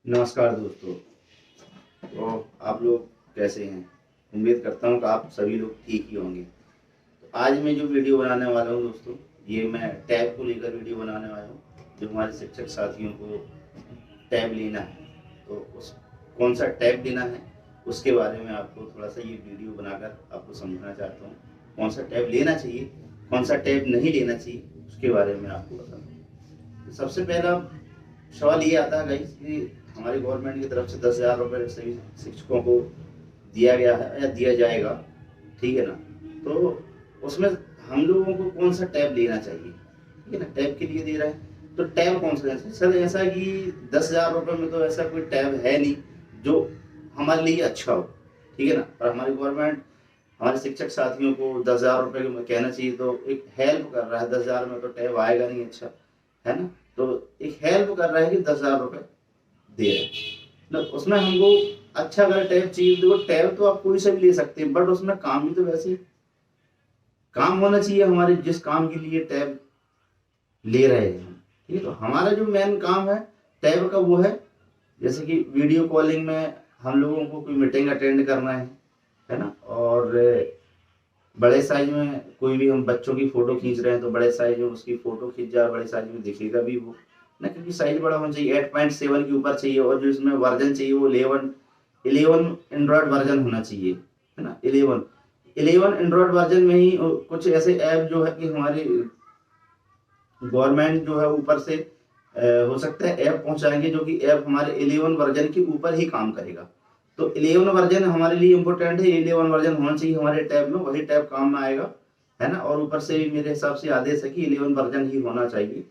नमस्कार दोस्तों। तो आप लोग कैसे हैं? उम्मीद करता हूँ कि आप सभी लोग ठीक ही होंगे। तो आज मैं जो वीडियो बनाने वाला हूँ दोस्तों, ये मैं टैब को लेकर वीडियो बनाने वाला हूँ। जो हमारे शिक्षक साथियों को टैब लेना है, तो उस कौन सा टैब लेना है उसके बारे में आपको थोड़ा सा ये वीडियो बनाकर आपको समझाना चाहता हूँ। कौन सा टैब लेना चाहिए, कौन सा टैब नहीं लेना चाहिए, उसके बारे में आपको बताऊँ। तो सबसे पहला सवाल ये आता है गाइस कि हमारी गवर्नमेंट की तरफ से 10,000 रुपये सभी शिक्षकों को दिया गया है या दिया जाएगा, ठीक है ना। तो उसमें हम लोगों को कौन सा टैब लेना चाहिए, ठीक है ना। टैब के लिए दे रहा है तो टैब कौन सा लेना चाहिए? सर ऐसा कि 10,000 रुपये में तो ऐसा कोई टैब है नहीं जो हमारे लिए अच्छा हो, ठीक है ना। और हमारी गवर्नमेंट हमारे शिक्षक साथियों को 10,000 रुपये कहना चाहिए तो एक हेल्प कर रहा है। 10,000 में तो टैब आएगा नहीं अच्छा, है ना। तो एक हेल्प कर रहा है कि 10,000 रुपये दे रहे हैं ना। उसमें हमको अच्छा अगर टैब चाहिए, देखो टैब तो आप कोई सा भी ले सकते हैं, बट उसमें काम भी तो वैसे ही काम होना चाहिए हमारे जिस काम के लिए टैब ले रहे हैं हम, ठीक है। तो हमारा जो मेन काम है टैब का वो है, जैसे कि वीडियो कॉलिंग में हम लोगों को कोई मीटिंग अटेंड करना है ना। और बड़े साइज में कोई भी हम बच्चों की फोटो खींच रहे हैं तो बड़े साइज में उसकी फोटो खींच जाए, बड़े साइज में दिखेगा भी वो ना, क्योंकि साइज बड़ा होना चाहिए। 8.7 के ऊपर चाहिए और जो इसमें वर्जन चाहिए वो 11 एंड्रॉयड वर्जन होना चाहिए, है ना। 11 एंड्रॉयड वर्जन में ही कुछ ऐसे ऐप जो है कि हमारी गवर्नमेंट जो है ऊपर से हो सकता है ऐप पहुंचाएंगे जो कि ऐप हमारे 11 वर्जन के ऊपर ही काम करेगा। तो 11 वर्जन हमारे लिए इम्पोर्टेंट है। 11 वर्जन होना चाहिए हमारे टैब में, वही टैब काम में आएगा, है ना। और ऊपर से भी मेरे हिसाब से आदेश है कि 11 वर्जन ही होना चाहिए।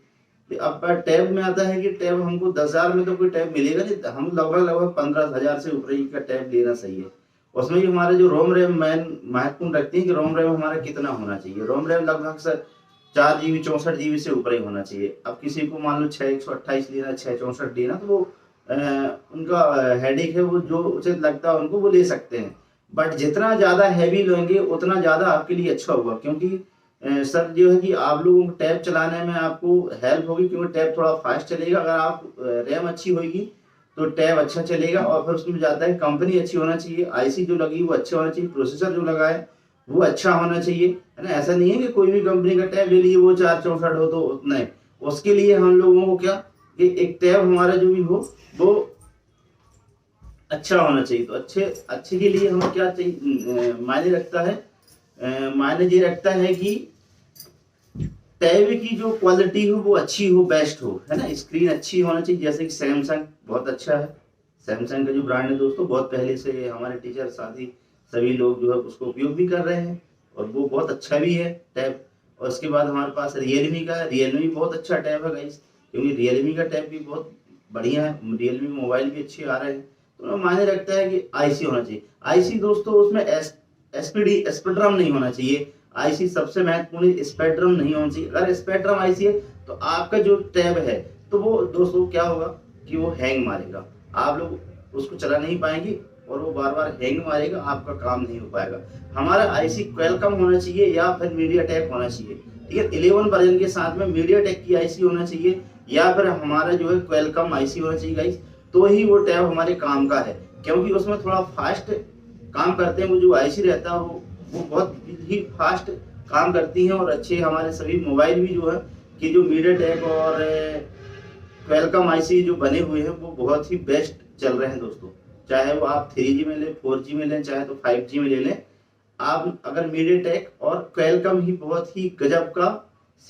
अब टैब में आता है कि टैब हमको 10,000 में तो कोई टैब मिलेगा नहीं, हम लगभग 15,000 से ऊपर ही का टैब लेना सही है। उसमें भी हमारे जो रोम रैम मैन महत्वपूर्ण रखती है कि रोम रैम हमारा कितना होना चाहिए। रोम रैम लगभग से 4 GB 64 GB से ऊपर ही होना चाहिए। अब किसी को मान लो 6/128 लेना, 6/64 लेना, तो वो उनका हेडेक है, वो जो उचित लगता है उनको वो ले सकते हैं। बट जितना ज्यादा हैवी लेंगे उतना ज्यादा आपके लिए अच्छा होगा, क्योंकि सर जो है कि आप लोगों को टैब चलाने में आपको हेल्प होगी, क्योंकि टैब थोड़ा फास्ट चलेगा। अगर आप रैम अच्छी होगी तो टैब अच्छा चलेगा। और फिर उसमें जाता है कंपनी अच्छी होना चाहिए, आईसी जो लगी वो अच्छा होना चाहिए, प्रोसेसर जो लगा है वो अच्छा होना चाहिए, है ना। ऐसा नहीं है कि कोई भी कंपनी का टैब ले लीजिए वो 4/64 हो तो उतना है। उसके लिए हम लोगों को क्या कि एक टैब हमारा जो भी हो वो अच्छा होना चाहिए। तो अच्छे अच्छे के लिए हमें क्या चाहिए, मायने रखता है, मायने ये रखता है कि टैब की जो क्वालिटी हो वो अच्छी हो, बेस्ट हो, है ना। स्क्रीन अच्छी होना चाहिए, जैसे कि सैमसंग बहुत अच्छा है। सैमसंग का जो ब्रांड है दोस्तों, बहुत पहले से हमारे टीचर साथी सभी लोग जो है उसको उपयोग भी कर रहे हैं और वो बहुत अच्छा भी है टैब। और उसके बाद हमारे पास रियलमी का है। रियलमी बहुत अच्छा टैब है गाइस, क्योंकि रियलमी का टैब भी बहुत बढ़िया है। रियलमी मोबाइल भी अच्छे आ रहे हैं। तो मायने रखता है कि आईसी होना चाहिए। आईसी दोस्तों उसमें एसपीडी स्पेक्ट्रम नहीं होना चाहिए। आईसी सबसे महत्वपूर्ण, स्पेक्ट्रम नहीं होना चाहिए। अगर स्पेक्ट्रम आईसी है तो आपका जो टैब है तो वो दोस्तों क्या होगा कि वो हैंग मारेगा, आप लोग उसको चला नहीं पाएंगे और वो बार बार हैंग मारेगा, आपका काम नहीं हो पाएगा। हमारा आईसी क्वेलकम होना चाहिए या फिर मीडिया टेक होना चाहिए, ठीक है। 11 वर्जन के साथ में मीडिया टेक की आईसी होना चाहिए या फिर हमारा जो है क्वेलकम आईसी होना चाहिए गाइस, तो ही वो टैब हमारे काम का है। क्योंकि उसमें थोड़ा फास्ट काम करते हैं, वो जो आईसी रहता है वो बहुत ही फास्ट काम करती हैं। और अच्छे हमारे सभी मोबाइल भी जो है कि जो मीडियाटेक और क्वेलकम आईसी जो बने हुए हैं वो बहुत ही बेस्ट चल रहे हैं दोस्तों। चाहे वो आप 3G में लें, 4G में लें, चाहे तो 5G में ले लें, आप अगर मीडियाटेक और क्वेलकम ही बहुत ही गजब का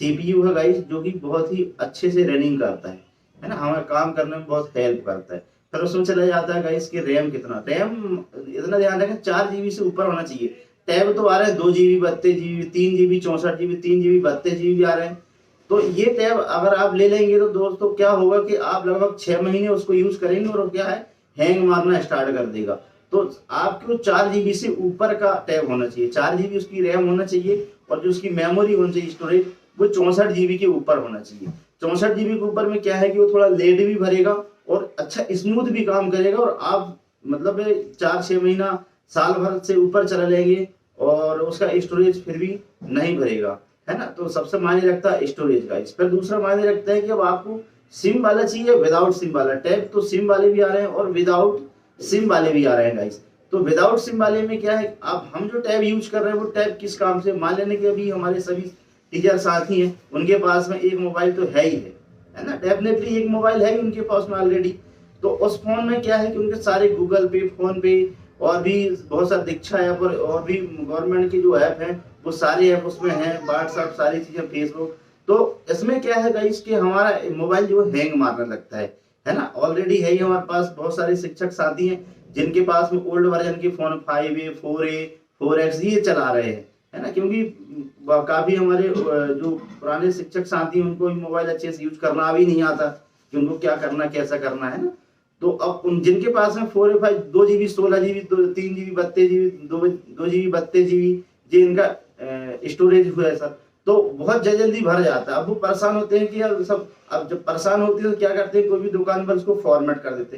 सीपीयू है गाइस, जो कि बहुत ही अच्छे से रनिंग करता है ना, हमें काम करने में बहुत हेल्प करता है। फिर उसमें चला जाता है गाइस कि रैम कितना, रैम इतना ध्यान रखें 4 GB से ऊपर होना चाहिए। टैब तो आ रहे हैं 2 GB 32 GB, 3 GB 64 GB, 3 GB 32 GB आ रहे हैं। तो ये टैब अगर आप ले लेंगे तो दोस्तों क्या होगा कि आप लगभग 6 महीने उसको यूज करेंगे और क्या है हैंग मारना स्टार्ट कर देगा। तो आपको 4 GB से ऊपर का टैब होना चाहिए। 4 GB उसकी रैम होना चाहिए और जो उसकी मेमोरी होनी चाहिए, स्टोरेज, वो 64 GB के ऊपर होना चाहिए। 64 GB के ऊपर में क्या है कि वो थोड़ा लेट भी भरेगा और अच्छा स्मूथ भी काम करेगा और आप मतलब 4-6 महीना साल भर से ऊपर चला लेंगे और उसका स्टोरेज फिर भी नहीं भरेगा, है ना। तो सबसे मायने रखता है स्टोरेज का। इस पर दूसरा मायने रखता है कि अब आपको सिम वाला चाहिए, विदाउट सिम वाला टैब। तो सिम वाले भी आ रहे हैं और विदाउट सिम वाले भी आ रहे हैं गाइस। तो विदाउट सिम वाले में क्या है, अब हम जो टैब यूज कर रहे हैं वो टैब किस काम से, मान लेने के अभी हमारे सभी टीचर साथी हैं, उनके पास में एक मोबाइल तो है ही है ना, डेफिनेटली एक मोबाइल है ही उनके पास में ऑलरेडी। तो उस फोन में क्या है कि उनके सारे गूगल पे, फोन पे और भी बहुत सारे दीक्षा ऐप और भी गवर्नमेंट के जो ऐप हैं वो सारे ऐप उसमें हैं, व्हाट्सएप सारी चीजें, फेसबुक। तो इसमें क्या है गाइस कि हमारा मोबाइल जो हैंग मारने लगता है ना। ऑलरेडी है ही हमारे पास बहुत सारे शिक्षक साथी हैं जिनके पास में ओल्ड वर्जन के फोन 5A, 4A, 4X ये चला रहे हैं, है ना। क्योंकि काफी हमारे जो पुराने शिक्षक साथी हैं उनको मोबाइल अच्छे से यूज करना भी नहीं आता कि उनको क्या करना, कैसा करना है ना। तो अब उन जिनके पास में 4A, 5, 2GB, 16GB, 3GB, 32GB, 2GB, 32GB ये इनका स्टोरेज हुआ है सर, तो बहुत जल्दी भर जाता है। अब वो परेशान होते हैं कि यार सब, अब जब परेशान होते हैं तो क्या करते हैं, कोई भी दुकान पर उसको फॉर्मेट कर देते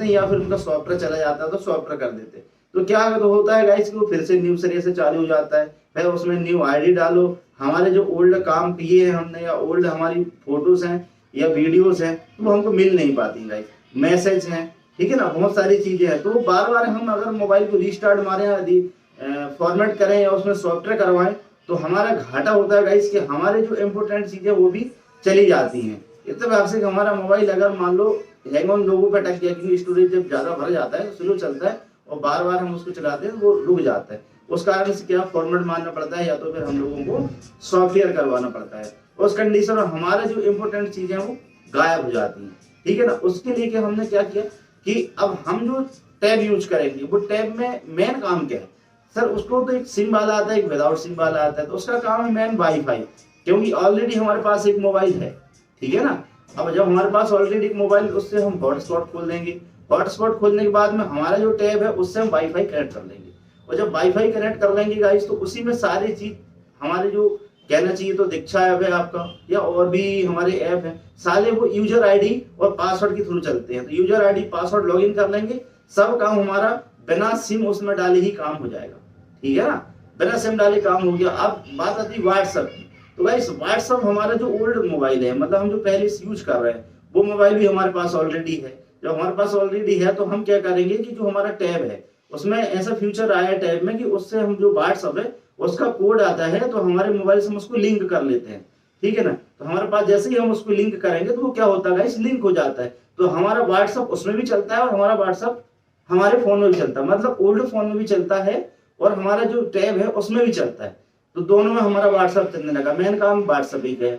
हैं या फिर उनका सॉफ्टवेयर चला जाता है तो सॉफ्टवेयर कर देते हैं। तो क्या होता है गाइस कि वो फिर से न्यू सिरे से चालू हो जाता है, फिर उसमें न्यू आईडी डालो, हमारे जो ओल्ड काम किए हैं हमने या ओल्ड हमारी फोटोज हैं या वीडियोस हैं तो वो हमको मिल नहीं पाती गाइस, मैसेज हैं, ठीक है ना, बहुत सारी चीजें हैं। तो बार बार हम अगर मोबाइल को रीस्टार्ट मारें या फॉर्मेट करें या उसमें सॉफ्टवेयर करवाएं तो हमारा घाटा होता है गाइस कि हमारे जो इम्पोर्टेंट चीजें वो भी चली जाती हैं। इतने भाग से हमारा मोबाइल अगर मान लो हैंग ऑन लोगों पे अटक गया, क्योंकि स्टोरेज जब ज्यादा भर जाता है तो स्लो चलता है और बार बार हम उसको चलाते हैं वो रुक जाता है। उस कारण से क्या फॉर्मेट मारना पड़ता है या तो फिर हम लोगों को सॉफ्टवेयर करवाना पड़ता है। उस कंडीशन में हमारा जो इम्पोर्टेंट चीजें वो गायब हो जाती हैं, ठीक है ना। उसके लिए हमने क्या किया कि अब हम जो टैब यूज करेंगे वो टैब में मेन काम क्या है सर, उसको तो एक सिम वाला आता है, एक विदाउट सिम वाला आता है। तो उसका काम है मेन वाईफाई, क्योंकि ऑलरेडी हमारे पास एक मोबाइल है, ठीक है ना। अब जब हमारे पास ऑलरेडी एक मोबाइल, उससे हम हॉटस्पॉट खोल देंगे, हॉटस्पॉट खोलने के बाद में हमारा जो टैब है उससे हम वाईफाई कनेक्ट कर लेंगे, और जब वाईफाई कनेक्ट कर लेंगे गाइस तो उसी में सारी चीज हमारे जो कहना चाहिए तो दीक्षा ऐप है आपका या और भी हमारे ऐप है, सारे वो यूजर आईडी और पासवर्ड के थ्रू चलते हैं। तो यूजर आईडी पासवर्ड लॉगिन कर लेंगे, सब काम हमारा बिना सिम उसमें डाले ही काम हो जाएगा, ठीक है ना, बिना सिम डाले काम हो गया। अब बात आती है व्हाट्सएप की। तो गाइस व्हाट्सएप हमारा जो ओल्ड मोबाइल है, मतलब हम जो पहले से यूज कर रहे हैं वो मोबाइल भी हमारे पास ऑलरेडी है। जब हमारे पास ऑलरेडी है तो हम क्या करेंगे कि जो हमारा टैब है उसमें ऐसा फीचर आया है टैब में कि उससे हम जो व्हाट्सएप है उसका कोड आता है तो हमारे मोबाइल से हम उसको लिंक कर लेते हैं, ठीक है ना। तो हमारे पास जैसे ही हम उसको लिंक करेंगे तो वो क्या होता है गाइस, लिंक हो जाता है। तो हमारा व्हाट्सएप उसमें भी चलता है और हमारा व्हाट्सएप हमारे फोन में भी चलता है, मतलब ओल्ड फोन में भी चलता है और हमारा जो टैब है उसमें भी चलता है। तो दोनों में हमारा व्हाट्सएप चलने लगा, मेन काम व्हाट्सएप ही है।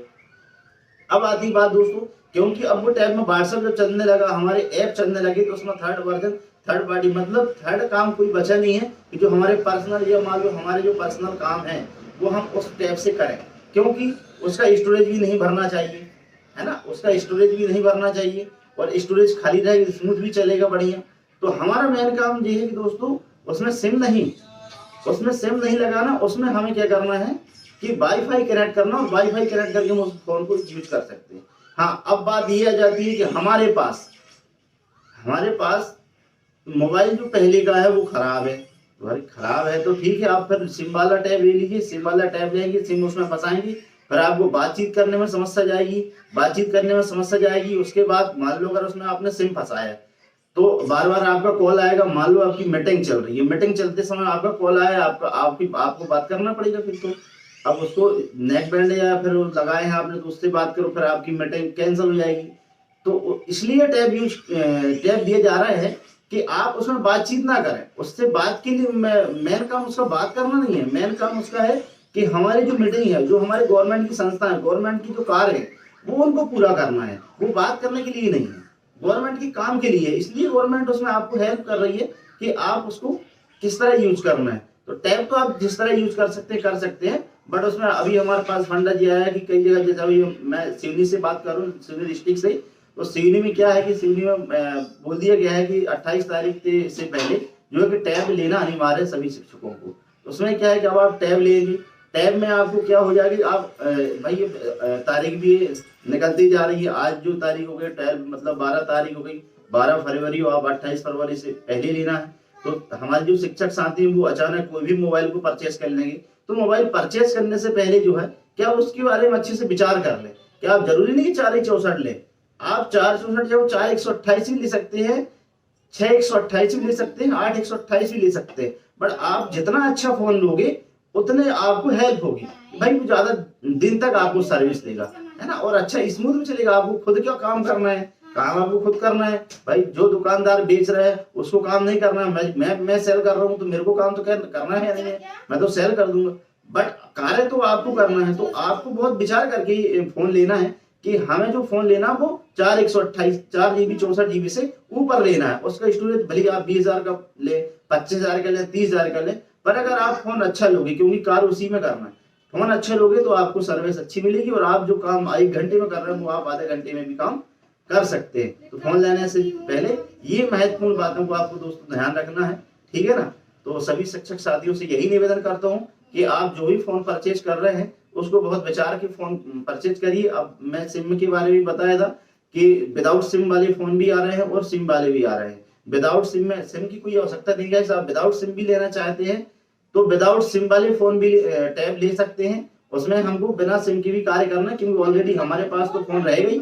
अब आती बात दोस्तों, क्योंकि अब वो टैब में व्हाट्सएप जब चलने लगा, हमारे ऐप चलने लगे, तो उसमें थर्ड वर्जन, थर्ड पार्टी, मतलब थर्ड काम कोई बचा नहीं है कि जो हमारे पर्सनल या मान लो हमारे जो पर्सनल काम है वो हम उस टैब से करें, क्योंकि उसका स्टोरेज भी नहीं भरना चाहिए, है ना, उसका स्टोरेज भी नहीं भरना चाहिए और स्टोरेज खाली रहेगा, स्मूथ भी चलेगा बढ़िया। तो हमारा मेन काम ये है कि दोस्तों उसमें सिम नहीं लगाना, उसमें हमें क्या करना है कि वाईफाई कनेक्ट करना, और वाईफाई कनेक्ट करके हम उस फोन को यूज कर सकते हैं। हाँ, अब बात ये आ जाती है कि हमारे पास मोबाइल जो पहले का है वो खराब है, खराब है तो ठीक है, आप फिर सिम वाला टैब ले लीजिए, सिम वाला टैब लेंगे, सिम उसमें फंसाएंगे, फिर आपको बातचीत करने में समस्या जाएगी। उसके बाद मान लो अगर उसमें आपने सिम फंसाया तो बार बार आपका कॉल आएगा, मान लो आपकी मीटिंग चल रही है, मीटिंग चलते समय आपका कॉल आया, आपको बात करना पड़ेगा। फिर तो अब उसको नेक बैंड या फिर लगाए हैं आपने तो उससे बात करो, फिर आपकी मीटिंग कैंसिल हो जाएगी। तो इसलिए टैब दिया जा रहा है कि आप उसमें बातचीत ना करें, उससे बात के लिए मेन काम उसका बात करना नहीं है, मेन काम उसका है कि हमारी जो मीटिंग है, जो हमारे गवर्नमेंट की संस्था है, गवर्नमेंट की जो कार्य है वो उनको पूरा करना है, वो बात करने के लिए नहीं है, गवर्नमेंट के काम के लिए। इसलिए गवर्नमेंट उसमें आपको हेल्प कर रही है कि आप उसको किस तरह यूज करना है। तो टैब तो आप जिस तरह यूज कर सकते हैं, बट उसमें अभी हमारे पास फंडा दिया है कि कई जगह, जैसे अभी मैं सिवनी से बात करूँ, सिवनी डिस्ट्रिक्ट से, तो सिवनी में क्या है कि सिवनी में बोल दिया गया है कि 28 तारीख से पहले जो है कि टैब लेना अनिवार्य है सभी शिक्षकों को। उसमें क्या है कि अब आप टैब लेंगे, टैब में आपको क्या हो जाएगी, आप भाई तारीख भी निकलती जा रही है, आज जो तारीख हो गई टैब मतलब 12 तारीख हो गई, 12 फरवरी हो, आप 28 फरवरी से पहले लेना है। तो हमारे जो शिक्षक साथी हैं वो अचानक कोई भी मोबाइल को परचेस कर लेंगे, तो मोबाइल परचेस करने से पहले जो है क्या उसके बारे में अच्छे से विचार कर ले कि आप जरूरी नहीं कि 4 ले, आप 4 जो 4 भी ले सकते हैं, 6 भी ले सकते हैं, 8 भी ले सकते हैं। बट आप जितना अच्छा फोन लोगे उतने आपको हेल्प होगी भाई, वो ज्यादा दिन तक आपको सर्विस देगा, है ना, और अच्छा स्मूथ भी चलेगा। आपको खुद क्या काम करना है, काम आपको खुद करना है भाई। जो दुकानदार बेच रहा है उसको काम नहीं करना है, मैं सेल कर रहा हूँ तो मेरे को काम तो करना है नहीं है, मैं तो सेल कर दूंगा। बट कार्य तो आपको करना है, तो आपको बहुत विचार करके फोन लेना है कि हमें जो फोन लेना वो 4 GB से ऊपर लेना है। उसका स्टोरेज भले आप 20,000 का ले, 25,000 का ले, 30,000 का ले, पर अगर आप फोन अच्छा लोगे, क्योंकि कार उसी में करना है, फोन अच्छे लोगे तो आपको सर्विस अच्छी मिलेगी और आप जो काम 1 घंटे में कर रहे हो वो आप आधे घंटे में भी काम कर सकते हैं। तो फोन लेने से पहले ये महत्वपूर्ण बातों को आपको दोस्तों ध्यान रखना है, ठीक है ना। तो सभी शिक्षक साथियों से यही निवेदन करता हूँ कि आप जो भी फोन परचेज कर रहे हैं उसको बहुत विचार के फोन परचेज करिए। अब मैं सिम के बारे में बताया था कि विदाउट सिम वाले फोन भी आ रहे हैं और सिम वाले भी आ रहे हैं। विदाउट सिम में सिम की कोई आवश्यकता नहीं है, आप विदाउट सिम भी लेना चाहते हैं तो विदाउट सिम वाले फोन भी टैब ले सकते हैं। उसमें हमको बिना सिम के भी कार्य करना है, क्योंकि ऑलरेडी हमारे पास तो फोन रहेगा ही,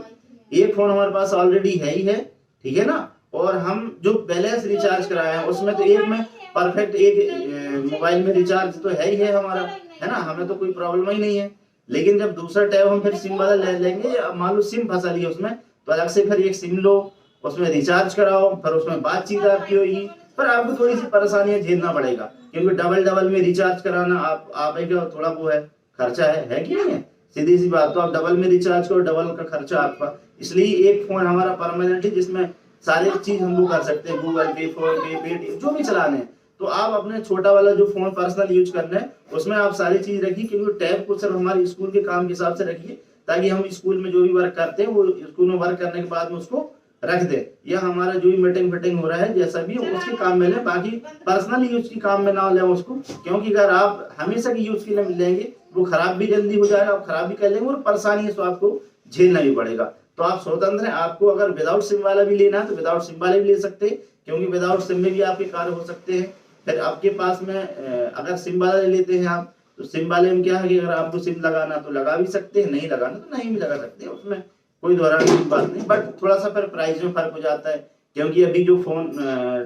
एक फोन हमारे पास ऑलरेडी है ही है, ठीक है ना। और हम जो बैलेंस रिचार्ज कराए हैं उसमें तो एक में परफेक्ट एक मोबाइल में रिचार्ज तो है ही है हमारा, है ना, हमें तो कोई प्रॉब्लम ही नहीं है। लेकिन जब दूसरा टैब हम फिर सिम वाला ले लेंगे, मान लो सिम फंसा ली उसमें, तो अलग से फिर एक सिम लो, उसमें रिचार्ज कराओ, फिर उसमें बातचीत आपकी होगी, पर आपको थोड़ी सी परेशानियां झेलना पड़ेगा, क्योंकि डबल में रिचार्ज कराना आप थोड़ा वो है, खर्चा है कि नहीं है, सीधी सी बात। तो आप डबल में रिचार्ज करो, डबल का खर्चा आपका। इसलिए एक फोन हमारा परमानेंट है जिसमें सारी चीज हम लोग कर सकते हैं, गूगल पे, फोन पे, पेटीएम, जो भी चलाने हैं। तो आप अपने छोटा वाला जो फोन पर्सनल यूज करना है उसमें आप सारी चीज रखिए, क्योंकि टैब को सिर्फ हमारे स्कूल के काम के हिसाब से रखिए, ताकि हम स्कूल में जो भी वर्क करते हैं वो स्कूल में वर्क करने के बाद में उसको रख दे, या हमारा जो भी मीटिंग फिटिंग हो रहा है जैसा भी उसके काम में लें, बाकी पर्सनल यूज की काम में ना लें उसको। क्योंकि अगर आप हमेशा की यूज के लिए लेंगे वो खराब भी जल्दी हो जाएगा, आप खराब भी कर लेंगे और परेशानी से आपको झेलना भी पड़ेगा। तो आप स्वतंत्र हैं, आपको अगर विदाउट सिम वाला भी लेना है तो विदाउट सिम वाले भी ले सकते हैं, क्योंकि विदाउट सिम में भी आपके कार्य हो सकते हैं। फिर आपके पास में अगर सिम वाला लेते हैं आप, तो सिम वाले में क्या है कि अगर आपको सिम लगाना तो लगा भी सकते हैं, नहीं लगाना तो नहीं भी लगा सकते हैं, उसमें कोई दोहराने की बात नहीं। बट थोड़ा सा फिर प्राइस में फर्क हो जाता है, क्योंकि अभी जो फोन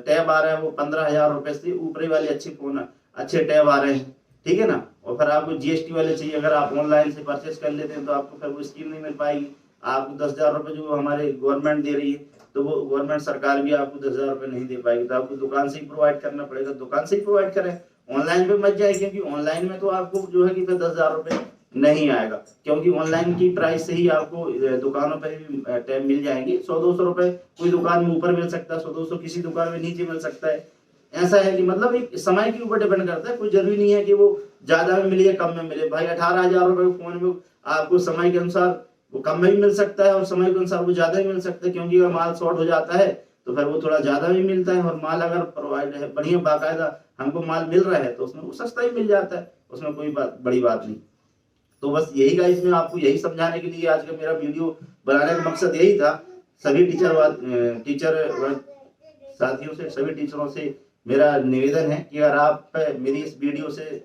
टैब आ रहा है वो 15,000 रुपए से ऊपर वाले अच्छे टैब आ रहे हैं, ठीक है ना। और फिर आपको जीएसटी वाले चाहिए, अगर आप ऑनलाइन से परचेस कर लेते हैं तो आपको फिर वो स्कीम नहीं मिल पाएगी। आपको 10,000 रुपए जो हमारे गवर्नमेंट दे रही है, तो वो गवर्नमेंट सरकार भी आपको 10,000 रुपए नहीं दे पाएगी, तो आपको दुकान से ही प्रोवाइड करना पड़ेगा। दुकान से ही प्रोवाइड करें, ऑनलाइन पे मत जाए, क्योंकि ऑनलाइन में तो आपको जो है कि फिर 10,000 रुपए नहीं आएगा, क्योंकि ऑनलाइन की प्राइस से ही आपको दुकानों पे भी टैब मिल जाएंगे। 100-200 रुपए कोई दुकान में ऊपर मिल सकता है, 100-200 किसी दुकान में नीचे मिल सकता है। ऐसा है कि मतलब एक समय के ऊपर डिपेंड करता है, कोई जरूरी नहीं है कि वो ज्यादा में मिले या कम में मिले। भाई 18,000 रुपए फोन में आपको समय के अनुसार वो कम में भी मिल सकता है और समय के अनुसार वो ज्यादा भी मिल सकता है, क्योंकि अगर माल शॉर्ट हो जाता है तो फिर वो थोड़ा ज्यादा भी मिलता है, और माल अगर प्रोवाइड है बढ़िया बाकायदा हमको माल मिल रहा है तो उसमें वो सस्ता ही मिल जाता है, उसमें कोई बड़ी बात नहीं। तो बस यही का इसमें आपको यही समझाने के लिए आज का मेरा वीडियो बनाने का मकसद यही था। सभी टीचर साथियों से, सभी टीचरों से मेरा निवेदन है कि अगर आप मेरी इस वीडियो से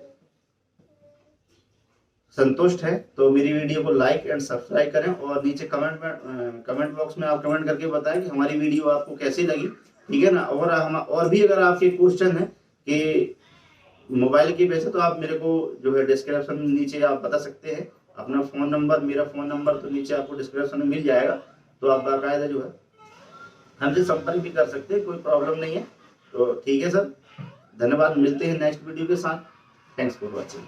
संतुष्ट है तो मेरी वीडियो को लाइक एंड सब्सक्राइब करें, और नीचे कमेंट बॉक्स में आप कमेंट करके बताएं कि हमारी वीडियो आपको कैसी लगी, ठीक है ना। और भी अगर आपके क्वेश्चन है कि मोबाइल के वैसे, तो आप मेरे को जो है डिस्क्रिप्शन में नीचे आप बता सकते हैं अपना फोन नंबर, मेरा फोन नंबर तो नीचे आपको डिस्क्रिप्शन में मिल जाएगा, तो आप बाकायदा जो है हमसे संपर्क भी कर सकते हैं, कोई प्रॉब्लम नहीं है। तो ठीक है सर, धन्यवाद, मिलते हैं नेक्स्ट वीडियो के साथ। Thanks for watching.